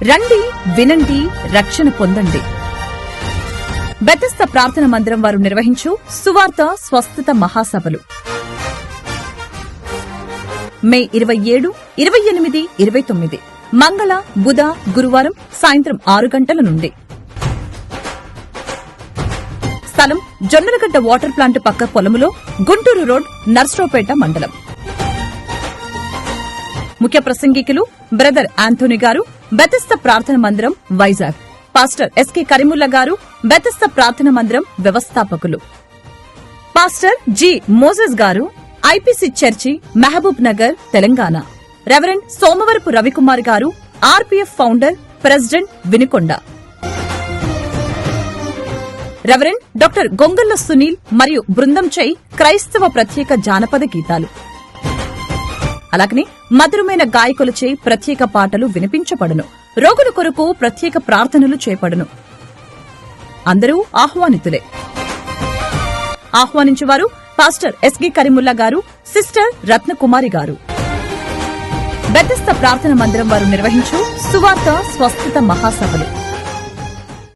రండి, వినండి, రక్షణ పొందండి. బెతెస్దా ప్రార్థన మందిరం వారు నిర్వహించు సువార్త స్వస్థత మహాసభలు మే 27, 28, 29 మంగళ, బుధ, గురువారం సాయంత్రం 6 గంటల నుండి. స్థలం జొన్నలగడ్డ వాటర్ ప్లాంట్ పక్క పొలములో, గుంటూరు రోడ్, నర్సరావుపేట మండలం. ముఖ్య ప్రసంగికులు బ్రదర్ ఆంథోనీ గారు, బెతెస్దా ప్రార్థన మందిరం, వైజాగ్. పాస్టర్ ఎస్కే కరీముల్లా గారు, బెతెస్దా ప్రార్థన మందిరం వ్యవస్థాపకులు. పాస్టర్ జి మోజెస్ గారు, IPC church, Mahabubnagar, Telangana. Reverend Somavarapu Ravikumar గారు, RPF founder, president, Vinukonda. Reverend doctor Gongalla Sunil మరియు బృందం చై క్రైస్తవ ప్రత్యేక జానపద గీతాలు. అలాగనే మధురమైన గాయకులచే ప్రత్యేక పాటలు వినిపించబడును. రోగుల కొరకు ప్రత్యేక ప్రార్థనలు చేపడును. అందరూ ఆహ్వానితులే. ఆహ్వానించేవారు పాస్టర్ ఎస్కే కరీముల్లా గారు, సిస్టర్ రత్నకుమారి గారు. బెతెస్దా ప్రార్థన మందిరం వారు నిర్వహించు సువార్త స్వస్థత మహాసభలు